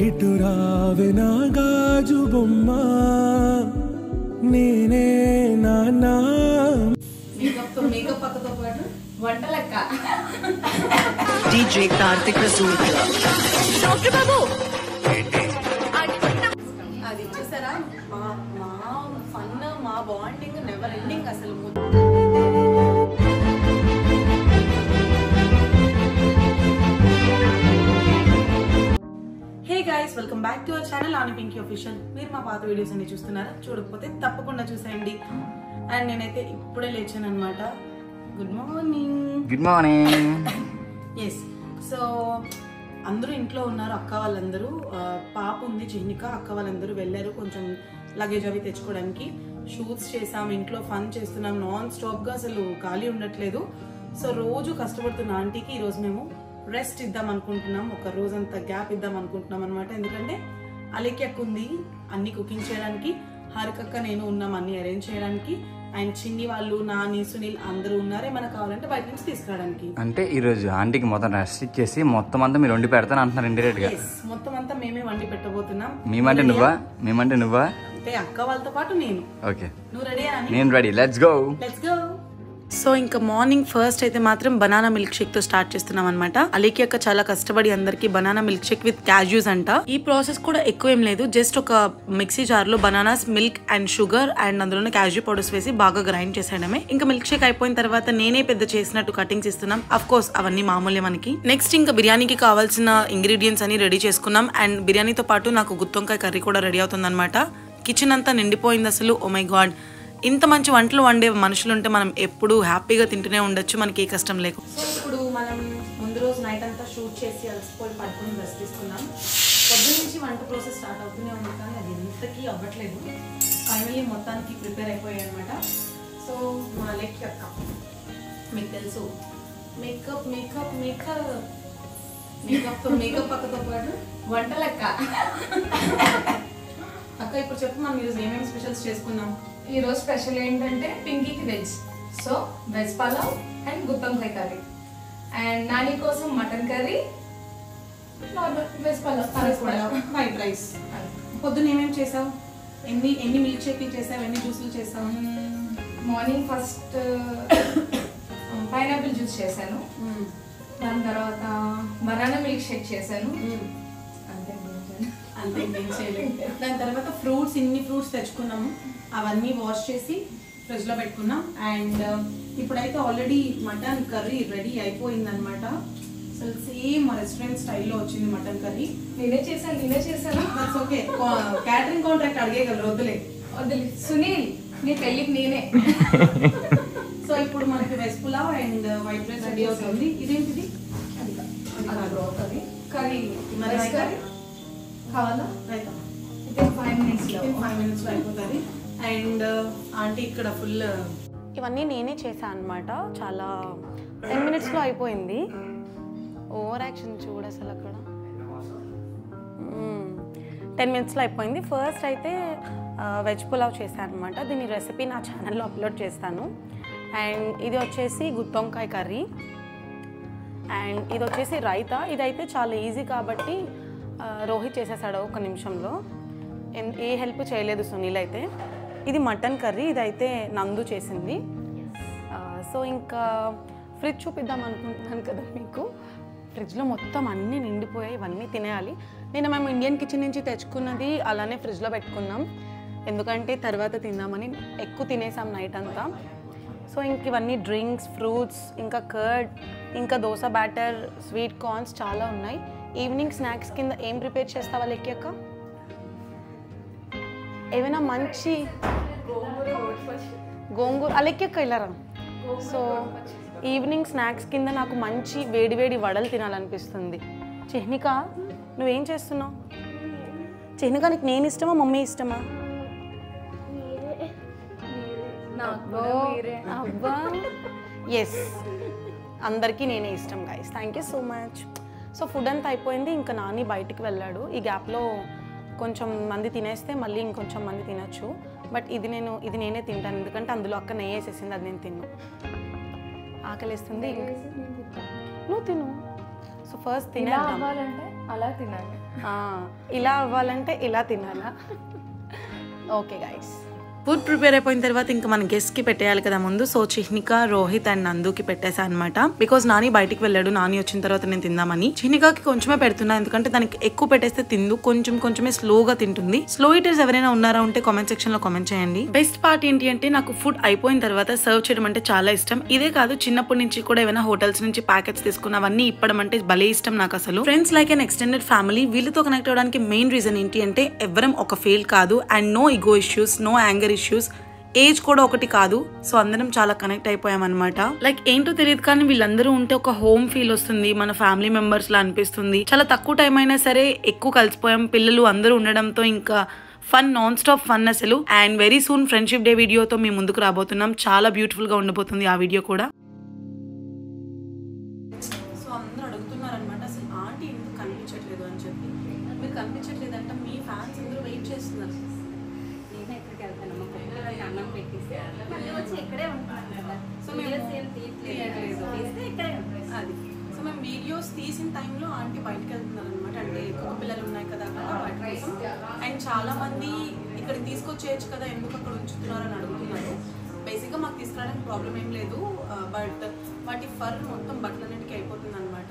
ఇటు రావే నా గాజు బొమ్మ నేనే నాన్నా మేకప్ పక్కతో పాటు వంట లెక్క DJ Karthik Rasool డాక్టర్ బాబు అది చూసారా మా ఫన్ మా బాండింగ్ నెవర్ ఎండింగ్ అసలు. Hey guys, welcome back to our channel ఆని పింకీ ఆఫీషియల్. మీరు మా పాత వీడియోస్ అన్ని చూస్తున్నారా? చూడకపోతే తప్పకుండా చూసేయండి. అండ్ నేనైతే ఇప్పుడే లేచాను అనమాట. Good morning. Good morning. Yes, so అందరూ ఇంట్లో ఉన్నారు. అక్క వాళ్ళందరూ, పాప ఉంది చిన్నిక, అక్క వాళ్ళందరూ వెళ్ళారు కొంచెం లగేజ్ అవి తెచ్చుకోవడానికి. షూట్స్ చేసాం, ఇంట్లో ఫన్ చేస్తున్నాం, నాన్ స్టాప్ గా అసలు ఖాళీ ఉండట్లేదు. సో రోజు కష్టపడుతున్న ఆంటీకి ఈరోజు మేము రెస్ట్ ఇద్దాం అనుకుంటున్నాం, ఒక రోజంతా గ్యాప్ ఇద్దాం అనుకుంటున్నాం అనమాట. ఎందుకంటే అలెక్కి ఉంది అన్ని కుకింగ్ చేయడానికి, హారికక్క నేను ఉన్నాం అన్ని అరేంజ్ చేయడానికి, అండ్ చిన్ని వాళ్ళు, నాని, సునీల్ అందరూ ఉన్నారు ఏమైనా కావాలంటే బయట నుంచి తీసుకురావడానికి. అంటే ఈ రోజు ఆంటీకి మొత్తం రెస్ట్ ఇచ్చేసి మొత్తం అంతా మీరు వండి పెడతాను అంటున్నారు ఇండైరెక్ట్ గా. మొత్తం అంతా మేమే వండి పెట్టబోతున్నాం. మేమంటే నువ్వా? అంటే అక్క వాళ్ళతో పాటు నేను. ఓకే, నువ్వు రెడీ? నేను రెడీ. Let's go. సో ఇంకా మార్నింగ్ ఫస్ట్ అయితే మాత్రం బనానా మిల్క్ షేక్ తో స్టార్ట్ చేస్తున్నాం అనమాట. అలీకి అక్క చాలా కష్టపడి అందరికి బనానా మిల్క్ షేక్ విత్ క్యాజ్యూస్ అంట. ఈ ప్రాసెస్ కూడా ఎక్కువ ఏం లేదు, జస్ట్ ఒక మిక్సీ జార్ లో bananas, milk and sugar and అందులోనే క్యాజ్యూ పౌడర్స్ వేసి బాగా గ్రైండ్ చేసేయడమే. ఇంకా మిల్క్ షేక్ అయిపోయిన తర్వాత నేనే పెద్ద చేసినట్టు కటింగ్స్ ఇస్తున్నాం. అఫ్ కోర్స్ అవన్నీ మామూలే మనకి. నెక్స్ట్ ఇంకా బిర్యానీకి కావాల్సిన ఇంగ్రీడియంట్స్ అన్ని రెడీ చేసుకున్నాం. అండ్ బిర్యానీతో పాటు నాకు గుత్తొంకాయ కర్రీ కూడా రెడీ అవుతుంది అనమాట. కిచెన్ అంతా నిండిపోయింది అసలు. ఓ మై గాడ్, ఇంత మంచి వంటలు వండే మనుషులు ఉంటే మనం ఎప్పుడు హ్యాపీగా తింటూనే ఉండొచ్చు, మనకి ఏ కష్టం లేకు. సో ఇప్పుడు మనం ముందు రోజు నైట్ అంతా షూట్ చేసి అలసిపోయి పడుకుని రెస్ట్ తీసుకున్నాం. పొద్దున్న నుంచి వంట ప్రాసెస్ స్టార్ట్ అవుతూనే ఉంది కానీ అది ఎంతకీ అవ్వట్లేదు. ఫైనల్లీ మొత్తానికి ప్రిపేర్ అయిపోయాయి అనమాట. సో మా లెక్కి అక్క, మీకు తెలుసు makeup makeup makeup makeup makeup పక్కతో పాటు వంట లెక్క. అక్క ఇప్పుడు చెప్పు, మనం ఈరోజు ఏమేమి స్పెషల్స్ చేసుకున్నాం? ఈ రోజు స్పెషల్ ఏంటంటే పింకీకి veg, so veg pulao and గుత్తొంకాయ కర్రీ. అండ్ నాని కోసం mutton curry, normal veg pulao, white rice. పొద్దున్న ఏమేమి చేసావు? ఎన్ని మిల్క్ షేక్లు చేసావు, ఎన్ని జ్యూసులు చేసావు? మార్నింగ్ ఫస్ట్ పైనాపిల్ జ్యూస్ చేశాను, దాని తర్వాత బనానా మిల్క్ షేక్ చేశాను, అంతే ఏం చేయలేదు. దాని తర్వాత ఫ్రూట్స్, ఇన్ని ఫ్రూట్స్ తెచ్చుకున్నాము, అవన్నీ వాష్ చేసి ఫ్రిడ్జ్ లో పెట్టుకున్నాం. అండ్ ఇప్పుడైతే ఆల్రెడీ మటన్ కర్రీ రెడీ అయిపోయింది అనమాట. అసలు సేమ్ రెస్టారెంట్ స్టైల్లో వచ్చింది మటన్ కర్రీ. నేనే చేశాను. ఓకే, క్యాటరింగ్ కాంట్రాక్ట్ అడిగేయగలరు, వద్దులే. సునీల్, నీ పెళ్ళికి నేనే. సో ఇప్పుడు మనకి veg pulao and white rice ready అవుతుంది. ఇదేంటిది? కర్రీ కావాలా? రైతా 5 minutes లో అయిపోతుంది. అండ్ ఆంటీ ఇక్కడ ఫుల్ ఇవన్నీ నేనే చేశాను అనమాట. చాలా 10 minutes లో అయిపోయింది. ఓవర్ యాక్షన్ చూడ అసలు అక్కడ 10 minutes లో అయిపోయింది. ఫస్ట్ అయితే వెజ్ పులావ్ చేశాను అనమాట. దీని రెసిపీ నా ఛానల్లో అప్లోడ్ చేస్తాను. అండ్ ఇది వచ్చేసి గుత్తొంకాయ కర్రీ, అండ్ ఇది వచ్చేసి రైతా. ఇదైతే చాలా ఈజీ కాబట్టి రోహిత్ చేసేసాడు 1 నిమిషంలో, ఏ హెల్ప్ చేయలేదు సునీల్ అయితే. ఇది మటన్ కర్రీ, ఇదైతే నందు చేసింది. సో ఇంకా ఫ్రిడ్జ్ చూపిద్దాం అనుకుంటున్నాను కదా మీకు. ఫ్రిడ్జ్లో మొత్తం అన్నీ నిండిపోయాయి, ఇవన్నీ తినేయాలి. నేను మేము ఇండియన్ కిచెన్ నుంచి తెచ్చుకున్నది అలానే ఫ్రిడ్జ్లో పెట్టుకున్నాం, ఎందుకంటే తర్వాత తిందామని. ఎక్కువ తినేసాం నైట్ అంతా. సో ఇంక ఇవన్నీ డ్రింక్స్, ఫ్రూట్స్, ఇంకా కర్డ్, ఇంకా దోశ బ్యాటర్, స్వీట్ కార్న్స్ చాలా ఉన్నాయి. ఈవినింగ్ స్నాక్స్ కింద ఏం ప్రిపేర్ చేస్తావా లెక్కి అక్క? ఏమైనా మంచి గోంగూర అలెక్కి అక్క ఇలారా. సో ఈవినింగ్ స్నాక్స్ కింద నాకు మంచి వేడి వేడి వడలు తినాలనిపిస్తుంది. చిహ్నిక, నువ్వేం చేస్తున్నావు? చిహ్నిక, నీకు నేను ఇష్టమా మమ్మీ ఇష్టమా? అబ్బా, ఎస్, అందరికీ నేనే ఇష్టం guys. Thank you so much. So food అంతా అయిపోయింది. ఇంకా నాని బయటికి వెళ్ళాడు. ఈ గ్యాప్లో కొంచెం మంది తినేస్తే మళ్ళీ ఇంకొంచెం మంది తినచ్చు. బట్ ఇది నేనే తింటాను, ఎందుకంటే అందులో అక్క నెయ్యి వేసేసింది, అది నేను తిన్ను. ఆకలిస్తుంది, నువ్వు తిను. సో ఫస్ట్ ఇలా తినేద్దాం. అవ్వాలంటే అలా తినాలి. ఇలా అవ్వాలంటే ఇలా తినాలా? ఓకే గైస్, ఫుడ్ ప్రిపేర్ అయిపోయిన తర్వాత ఇంకా మన గెస్ట్ కి పెట్టేయాలి కదా ముందు. సో చిహ్నిక, రోహిత్ అండ్ నందుకి పెట్టేసా అనమాట. బికాస్ నాని బయటికి వెళ్ళాడు, నాని వచ్చిన తర్వాత నేను తిందామని. చిహ్నికకి కొంచెమే పెడుతున్నా, ఎందుకంటే దానికి ఎక్కువ పెట్టేస్తే తిందు, కొంచెమే స్లోగా తింటుంది. స్లో ఈటర్స్ ఎవరైనా ఉన్నారా ఉంటే కామెంట్ సెక్షన్ లో కామెంట్ చేయండి. బెస్ట్ పార్ట్ ఏంటి అంటే నాకు ఫుడ్ అయిపోయిన తర్వాత సర్వ్ చేయడం అంటే చాలా ఇష్టం. ఇదే కాదు, చిన్నప్పటి నుంచి కూడా ఏమైనా హోటల్స్ నుంచి ప్యాకెట్స్ తీసుకున్న అవన్నీ ఇప్పడం అంటే భలే ఇష్టం నాకు అసలు. Friends like and extended family, వీళ్ళతో కనెక్ట్ అవ్వడానికి మెయిన్ రీజన్ ఏంటి అంటే ఎవరం ఒక ఫెయిల్ కాదు, and no ego issues, no anger issues, age కూడా ఒకటి కాదు. సో అందరం చాలా కనెక్ట్ అయిపోయాం అనమాట. లైక్ ఏంటో తెలియదు కానీ వీళ్ళందరూ ఉంటే ఒక హోమ్ ఫీల్ వస్తుంది, మన ఫ్యామిలీ మెంబర్స్ లా అనిపిస్తుంది. చాలా తక్కువ టైం అయినా సరే ఎక్కువ కలిసిపోయాం. పిల్లలు అందరూ ఉండడంతో ఇంకా ఫన్, నాన్ స్టాప్ ఫన్ అసలు. And very soon friendship day వీడియోతో మేము ముందుకు రాబోతున్నాం. చాలా బ్యూటిఫుల్ గా ఉండబోతుంది ఆ వీడియో కూడా. సో అందరూ అడుగుతున్నారు అనమాట, అసలు ఆంటీ ఎందుకు కనిపించట్లేదు అని చెప్పి. మీరు కనిపించట్లేదంట, మీ ఫ్యాన్స్ అందరూ వెయిట్ చేస్తున్నారు. నేను ఎక్కడికి వెళ్తాను, మా పిల్లలకి అన్నం పెట్టేసి మళ్ళీ వచ్చి ఇక్కడే ఉంటాను కదా. సో మేము తీయట్లేదు, తీస్తే ఇక్కడే ఉంటాను. అది సో మేము వీడియోస్ తీసిన టైంలో ఆంటీ బయటకు వెళ్తున్నారు అనమాట. అంటే కుక్క పిల్లలు ఉన్నాయి కదా వాటి కోసం. అండ్ చాలా మంది ఇక్కడికి తీసుకొచ్చేయచ్చు కదా, ఎందుకు అక్కడ ఉంచుతున్నారు అని అడుగుతున్నారు. బేసిక్గా మాకు తీసుకురావడానికి ప్రాబ్లం ఏం లేదు, బట్ వాటి ఫర్ మొత్తం బట్టలన్నిటికీ అయిపోతుంది అనమాట.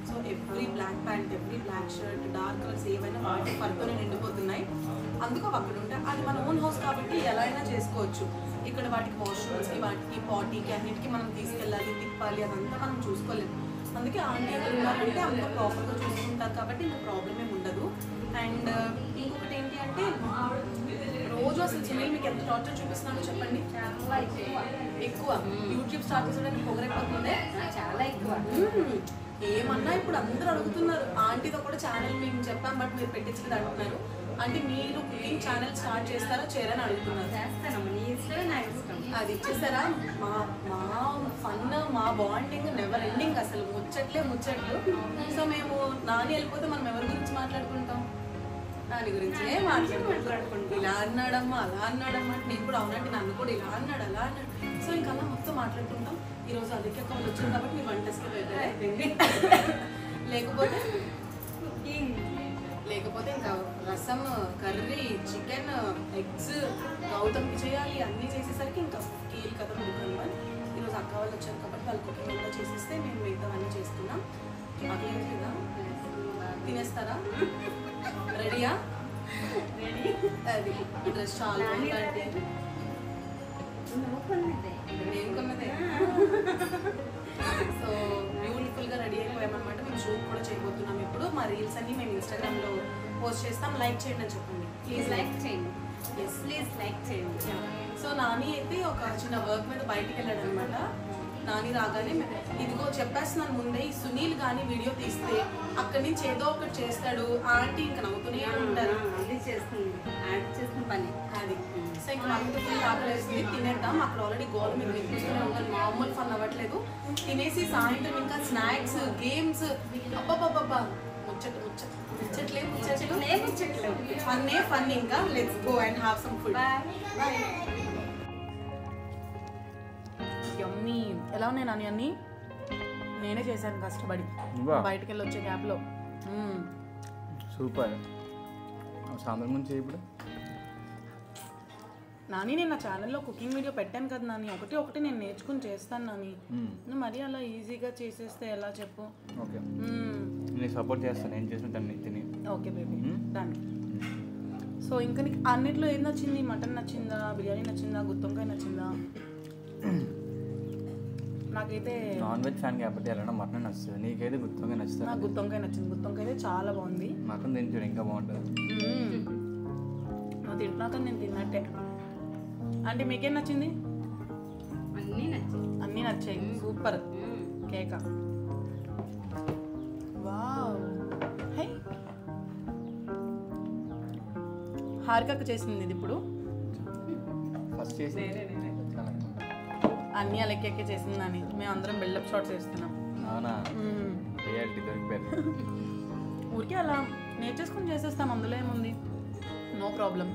So every black pant, every black shirt, dark colours ఏవైనా వాటి ఫర్తోనే నిండిపోతున్నాయి. అందుకు అక్కడ ఉంటే అది మన ఓన్ హౌస్ కాబట్టి ఎలా అయినా చేసుకోవచ్చు. ఇక్కడ వాటికి వాష్రూమ్స్కి, వాటికి పాటీకి అన్నిటికీ మనం తీసుకెళ్ళాలి, తిప్పాలి, అదంతా మనం చూసుకోలేము. అందుకే ఆంటీ ఎక్కడ ఉన్నారంటే అంత ప్రాపర్గా చూసుకుంటారు కాబట్టి ఇంకా ప్రాబ్లం ఏమి ఉండదు. అండ్ ఇంకొకటి ఏంటి అంటే రోజు అసలు సునీల్ మీకు ఎంత టార్చర్ చూపిస్తున్నాడో చెప్పండి. ఎక్కువ యూట్యూబ్ స్టార్ట్ చేసేదానికి పొగరైపోతుందే, చాలా ఎక్కువ. ఏమన్నా ఇప్పుడు అందరూ అడుగుతున్నారు. ఆంటీతో కూడా ఛానల్ మేము చెప్పాం బట్ మీరు పెట్టించలేదు అంటున్నారు. అంటే మీరు కుకింగ్ ఛానల్ స్టార్ట్ చేస్తారా చేయరని అడుగుతున్నారు. చేస్తానమ్మా, నీ ఇష్టమే నాకు ఇష్టం. అది ఇచ్చేస్తారా? మా ఫన్, మా బాండింగ్ నెవర్ ఎండింగ్, అసలు ముచ్చట్లు. సో మేము నాని వెళ్ళిపోతే మనం ఎవరి గురించి మాట్లాడుకుంటాం? దాని గురించే మాట్లాడుకుంటాం. ఇలా అన్నాడమ్మా, అలా అన్నాడమ్మా అంటే నేను కూడా అవునంటే నన్ను కూడా ఇలా అన్నాడు, అలా అన్నాడు. సో ఇంకా అలా మొత్తం మాట్లాడుకుంటాం. ఈరోజు అదికే వాళ్ళు వచ్చింది కాబట్టి మీ వంటస్కి లేకపోతే ఇంకా రసం, కర్రీ, చికెన్, ఎగ్స్, గౌతమ్కి చేయాలి. అన్నీ చేసేసరికి ఇంకా కీల్ కథ ముడుకున్నాం. ఈరోజు అక్క వాళ్ళు వచ్చారు కాబట్టి వాళ్ళు కుకింగ్ అంతా చేసేస్తే మేము మిగతావన్నీ చేసుకున్నాం. అదేం లేదా తినేస్తారా? రెడీయా? రెడీ. అది డ్రెస్ చాలా అంటే నేను కొన్నదే. సో బ్యూటిఫుల్గా రెడీ అయిపోయామన్నమాట. మేము షూట్ కూడా చేయబోతున్నాం ఇప్పుడు. మా రీల్స్ అన్ని మేము ఇన్స్టాగ్రామ్లో పోస్ట్ చేస్తాం. లైక్ చేయండి అని చెప్పండి ప్లీజ్. లైక్ చేయండి, ప్లీజ్ లైక్ చేయండి. సో నాని అయితే ఒక చిన్న వర్క్ మీద బయటికి వెళ్ళాడు అనమాట. నాని రాగానే ఇదిగో చెప్పేస్తున్నాను ముందే, ఈ సునీల్ కానీ వీడియో తీస్తే అక్కడి నుంచి ఏదో ఒకటి చేస్తాడు. ఆంటీ ఇంకా నవ్వుతూనే ఉంటారు. అది చేస్తుంది, యాడ్ చేస్తున్న పని అది. సో ఇంకా మనతో ఫుల్ ఆకలేస్తుంది, తినేద్దాం. అక్కడ ఆల్రెడీ గోల్ మీకు వినిపిస్తూనే ఉంటాను, మామూలు ఫన్ అవ్వట్లేదు. తినేసి సాయంత్రం ఇంకా స్నాక్స్, గేమ్స్, అబ్బాబ్బాబ్బా ముచ్చట్లే ఫన్నే ఫన్. ఇంకా let's go and have some food. Yummy. ఎలా ఉన్నాయి నాని అన్ని? నేనే చేశాను కష్టపడి బయటకు వెళ్ళి వచ్చే గ్యాప్లో. సూపర్. సాంబార్ ముందు ఇప్పుడు నాని నేను నా ఛానల్లో కుకింగ్ వీడియో పెట్టాను కదా నాని, ఒకటి నేను నేర్చుకుని చేస్తాను నాని. నువ్వు మరీ అలా ఈజీగా చేసేస్తే ఎలా చెప్పు? ఓకే, నేను సపోర్ట్ చేస్తాను. ఏం చేసిన దాన్ని తిని. Okay baby, done. సో ఇంకా నీకు అన్నిట్లో ఏం నచ్చింది? మటన్ నచ్చిందా, బిర్యానీ నచ్చిందా, గుత్తొంకాయ నచ్చిందా? నాకైతే నాన్ వెజ్ ఫ్యాన్ కాబట్టి ఎలా మటన్ నచ్చుతుంది. నీకైతే గుత్తొంకాయ నచ్చుతుంది. నాకు గుత్తొంకాయ నచ్చింది. గుత్తొంకాయ అయితే చాలా బాగుంది. మటన్ తింటాడు ఇంకా బాగుంటుంది. నువ్వు తింటున్నాక నేను తిన్నట్టే. అంటే మీకేం నచ్చింది? అన్నీ నచ్చాయి. సూపర్ కేక. వావ్. హై, హారికక్క చేసింది ఇది. ఇప్పుడు ఫస్ట్ చేసి అన్నీ అలెక్కే చేసిందని మేము అందరం బిల్డప్ షాట్స్ వేస్తున్నాం. అవునా? రియాలిటీ దొరికిపోయారు. ఊరికే అలా నేర్చేసుకుని చేసేస్తాం, అందులో ఏముంది, నో ప్రాబ్లం.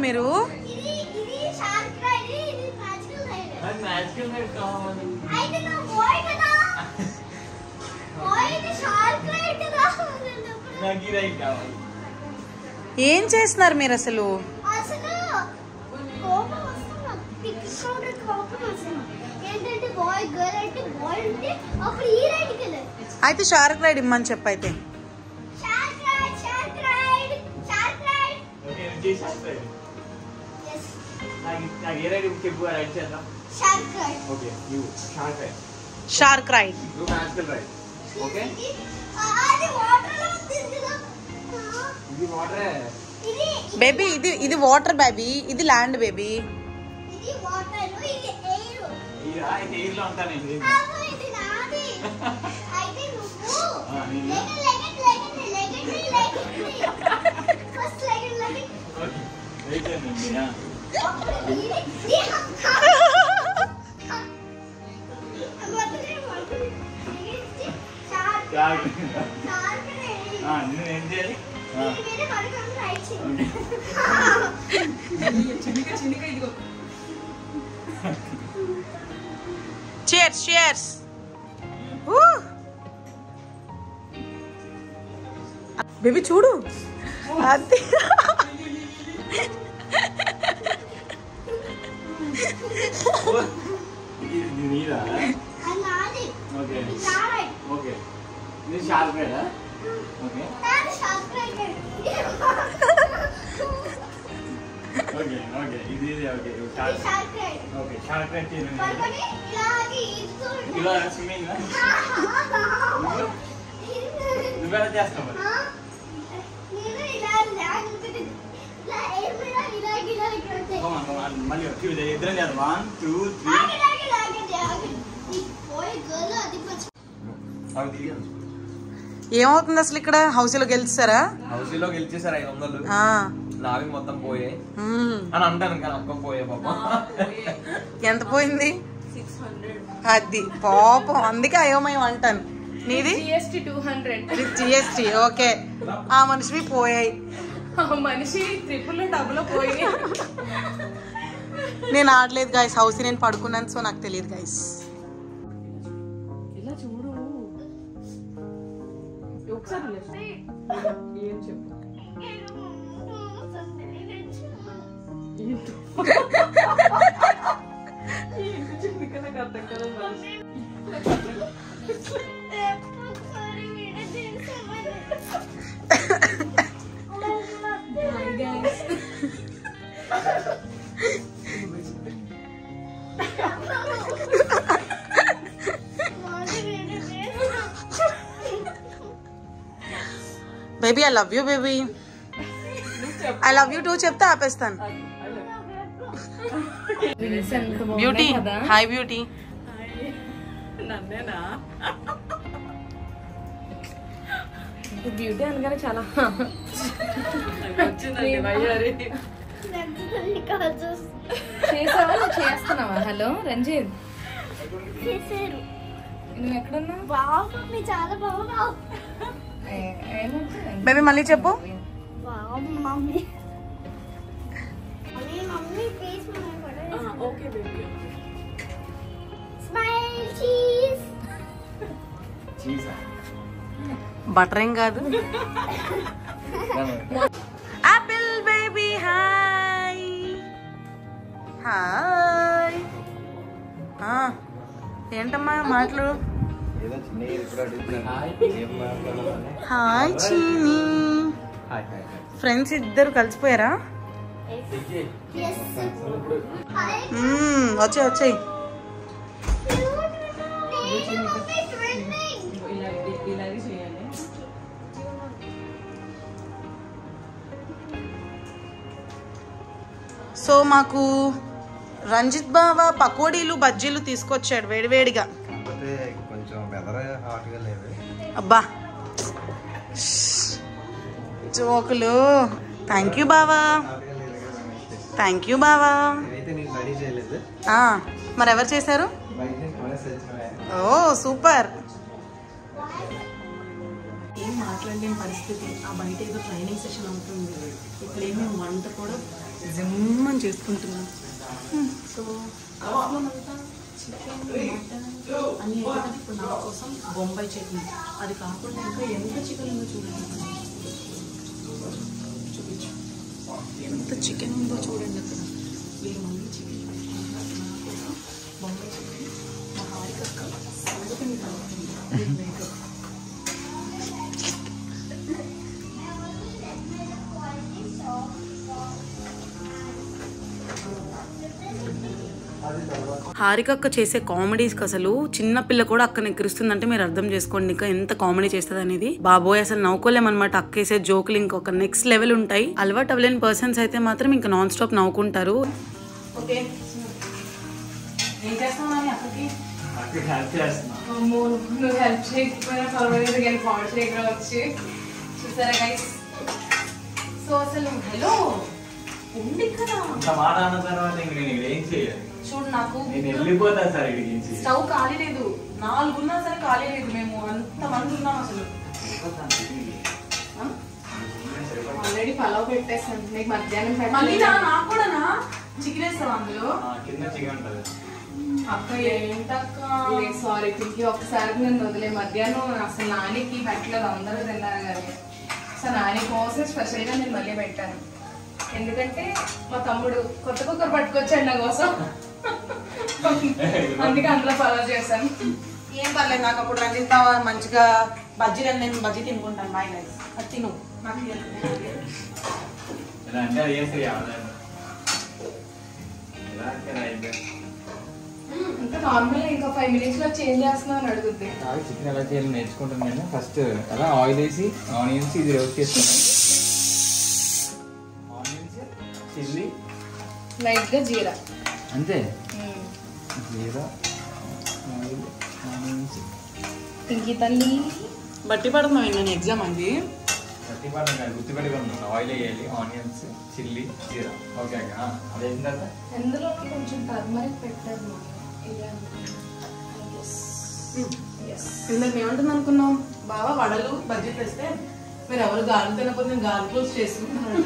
మీరు అయితే నా బాయ్ కదా ఏం చేస్తున్నారు మీరు అసలు? అయితే షార్క్ రైడ్ ఇమ్మని చెప్పైతే. Shark ride baby. ఇది వాటర్ బేబీ, ఇది land baby. Cheers, cheers. Baby చూడు అది. ఏమవుతుంది అసలు ఇక్కడ? హౌసీలో గెలిచారా? హౌసీలో గెలిచేసారు 500. నావి మొత్తం పోయాయి అని అంటాను కానీ ఒక్క పోయే పాపం. ఎంత పోయింది? 600. అది పాపం, అందుకే అయోమయం అంటాను. నీది GST 200. GST okay. ఆ మనిషివి పోయాయి. మనిషి ట్రిపుల్ డబ్బులో పోయి. నేను ఆడలేదు గైస్, హౌసీ నేను పడుకున్నాను, సో నాకు తెలియదు గైస్. ఇలా చూడు ఒకసారి ఏం చెప్పు. Baby I love you baby. I love you too చెప్తే ఆపేస్తాను. Beauty, hi beauty. బ్యూటీ అనగానే చాలా చేసావా? నువ్వు చేస్తున్నావా? హలో రంజిత్, నువ్వు ఎక్కడున్నా? చాలా బాగా బేబీ మళ్ళీ చెప్పు. Mummy face okay baby. Smile cheese. Butter ఏం కాదు. Apple baby hi. హాయ్. ఏంటమ్మా మాటలు? హాయ్ చీనీ. ఫ్రెండ్స్ ఇద్దరు కలిసిపోయారా? వచ్చాయి వచ్చాయి. సో మాకు రంజిత్ బావ పకోడీలు బజ్జీలు తీసుకొచ్చాడు వేడివేడిగా. అబ్బా జోకులు. థ్యాంక్ యూ బావా, థ్యాంక్ యూ బావా. మరి ఎవరు చేశారు? ఓ సూపర్. ఏం మాట్లాడలేని పరిస్థితి. ఆ బయట ఏదో ట్రైనింగ్ సెషన్ అవుతుంది, ఇక్కడేమో వంట కూడా జిమ్మని చేసుకుంటున్నాం. సో అంతా చికెన్ మటన్ అన్నీ ఇప్పుడు నా కోసం బొంబాయి చట్నీ. అది కాకుండా ఇంకా ఎంత చికెన్ ఉందో చూడండి. ఎంత చికెన్ ఉందో చూడండి అక్కడ. వీళ్ళు మళ్ళీ చికెన్ బొంబాయి చికెన్ మా హారికక్క సంగతిని కలుగుతుంది మేకప్. హారికక్క చేసే కామెడీస్కి అసలు చిన్న పిల్ల కూడా అక్కని ఎక్కిరిస్తుందంటే మీరు అర్థం చేసుకోండి ఇంకా ఎంత కామెడీ చేస్తుంది అనేది. బాబోయ్ అసలు నవ్వుకోలేమన్నమాట. అక్కేసే జోకులు ఇంకొక నెక్స్ట్ లెవెల్ ఉంటాయి. అలవాటు అవ్వలేని పర్సన్స్ అయితే మాత్రం ఇంకా నాన్ స్టాప్ నవ్వుకుంటారు. ఓకే ఏం చేస్తావు అక్కకి? నువ్వు హెల్ప్ చేయకపోయినా పర్వాలేదు కానీ పాడు చేయకుండా వచ్చి చూసారా గైస్. సో అసలు హలో ఉంది కదా మాట అన్న తర్వాత నేను ఏం చేయాలి చూడు. నాకు వెళ్ళిపోతా సార్ స్టవ్ ఖాళీ లేదు, 4 ఉన్నా సరే ఖాళీ లేదు. మేము అంత మంది ఉన్నాం అసలు. ఆల్రెడీ పలావ్ పెట్టేసాను నీకు మధ్యాహ్నం మళ్ళీ నాకు కూడా చికెన్ వేస్తావా అందులో? కింద చికెన్ ఉంటుంది. అక్క ఏంటక్క? సారీ పింకీ ఒక్కసారి నన్ను వదిలే. మధ్యాహ్నం అసలు నానికి పెట్టలేదు, అందరూ తిన్నారు కానీ అసలు నాని కోసం స్పెషల్గా నేను మళ్ళీ పెట్టాను. ఎందుకంటే మా తమ్ముడు కొత్త కుక్కర్ పట్టుకొచ్చాడు నా కోసం, అందుకే అందులో పలావ్ చేశాను. ఏం పర్లేదు నాకు. అప్పుడు రంజిత మంచిగా బజ్జీలు నేను బజ్జీ తినుకుంటాను. Bye guys. అది తిను నాకు అంటే అది చేస్తే ఇంకా నార్మల్ ఇంకా 5 minutes లో చేంజ్ చేస్తున్నావు అని అడుగుద్ది. చికెన్ ఎలా చేయాలి నేర్చుకుంటాను నేను. ఫస్ట్ అలా ఆయిల్ వేసి ఆనియన్స్ ఇది రోస్ట్ చేసుకుంటాను. ఆనియన్స్ చిల్లీ లైట్ గా జీరా అంతే. జీరా ఆయిల్ ఆనియన్స్ పింకీ తల్లి బట్టి పడుతున్నావు నేను ఎగ్జామ్ అది. గుర్తుపెట్టుకున్నాను. ఆయిల్ వేయాలి, ఆనియన్స్ చిల్లీ జీరా. ఓకే అక్క అది వేసిన తర్వాత ఎందులో కొంచెం టర్మరిక్ పెట్టారు. ఇందాక ఏమంటుంది అనుకున్నాం? బావా వడలు బజ్జీ తెస్తే మీరు ఎవరు గాలి తినకపోతే నేను గాలి పూల్స్ చేసుకుంటున్నాను.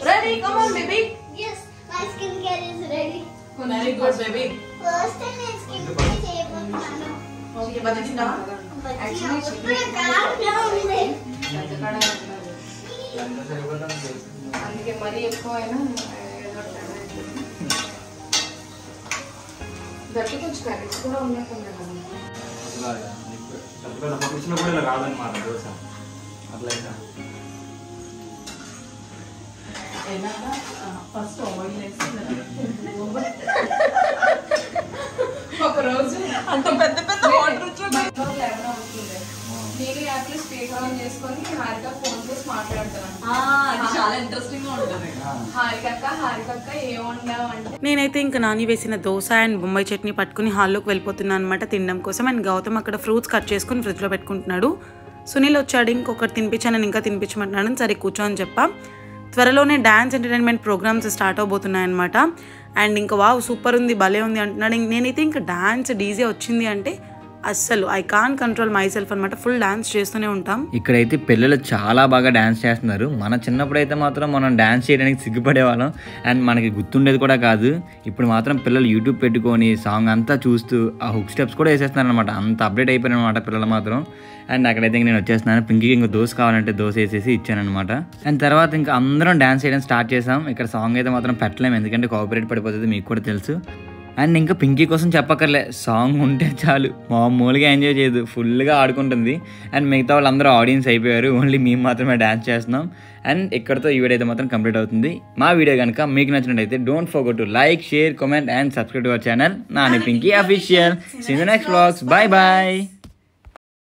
Ready come on baby. Yes, my skincare is ready. Very good baby. First time నేను skincare చేయబోతున్నాను. ఓకే బజ్జీ తిన్నావా? Actually, ఇప్పుడే కారంగా ఉంది. ఎంత సరిపోతుంది అందుకే మరీ ఎక్కువ అయినా గట్టి కొంచెం కర్రీస్ కూడా ఉన్నట్టుంది కదా. కూర్చున్న కూడా ఇలా కాదనమాట దోశ అట్లా. ఫస్ట్ ఆయిల్ వేసి ఒక రోజు అంత పెద్ద పెద్ద వాటర్ నేను యాప్లో స్పీకర్ ఆన్ చేసుకొని హారిక ఫోన్ చేసి మాట్లాడుతున్నాను. చాలా ఇంట్రెస్టింగ్ గా ఉంటుంది. హారికక్క ఏం వండావు అంటే నేనైతే ఇంకా నాని వేసిన దోశ అండ్ బొంబాయి చట్నీ పట్టుకుని హాల్లోకి వెళ్ళిపోతున్నాను అనమాట తినడం కోసం. అండ్ గౌతమ్ అక్కడ ఫ్రూట్స్ కట్ చేసుకుని ఫ్రిడ్జ్లో పెట్టుకుంటున్నాడు. సునీల్ వచ్చాడు, ఇంకొకటి తినిపించాను, ఇంకా తినిపించమంటున్నాను. సరే కూర్చో అని చెప్పా. త్వరలోనే డ్యాన్స్ ఎంటర్టైన్మెంట్ ప్రోగ్రామ్స్ స్టార్ట్ అవబోతున్నాయన్నమాట. అండ్ ఇంకా వావ్ సూపర్ ఉంది భలే ఉంది అంటున్నాడు. నేనైతే ఇంకా డ్యాన్స్ డీజే వచ్చింది అంటే అస్సలు I can control myself అనమాట. ఫుల్ డాన్స్ చేస్తూనే ఉంటాం. ఇక్కడైతే పిల్లలు చాలా బాగా డాన్స్ చేస్తున్నారు. మన చిన్నప్పుడు అయితే మాత్రం మనం డాన్స్ చేయడానికి సిగ్గుపడేవాళ్ళం అండ్ మనకి గుర్తుండేది కూడా కాదు. ఇప్పుడు మాత్రం పిల్లలు యూట్యూబ్ పెట్టుకొని సాంగ్ అంతా చూస్తూ ఆ హుక్ స్టెప్స్ కూడా వేసేస్తున్నారు అనమాట. అంత అప్డేట్ అయిపోయిన అనమాట పిల్లలు మాత్రం. అండ్ అక్కడైతే నేను వచ్చేస్తున్నాను. పింకీకి ఇంకా దోశ కావాలంటే దోశ వేసేసి ఇచ్చాను అనమాట. అండ్ తర్వాత ఇంకా అందరం డాన్స్ చేయడం స్టార్ట్ చేసాం. ఇక్కడ సాంగ్ అయితే మాత్రం పెట్టలేము ఎందుకంటే కాపీరైట్ పడిపోతుంది, మీకు కూడా తెలుసు. అండ్ ఇంకా పింకీ కోసం చెప్పక్కర్లే, సాంగ్ ఉంటే చాలు మామూలుగా ఎంజాయ్ చేయదు, ఫుల్గా ఆడుకుంటుంది. అండ్ మిగతా వాళ్ళందరూ ఆడియన్స్ అయిపోయారు, ఓన్లీ మేము మాత్రమే డాన్స్ చేస్తున్నాం. అండ్ ఇక్కడతో ఈ వీడియో అయితే మాత్రం కంప్లీట్ అవుతుంది. మా వీడియో కనుక మీకు నచ్చినట్టయితే don't forget to like, share, comment and subscribe to our channel Nani Pinky official. See you next vlogs. Bye bye.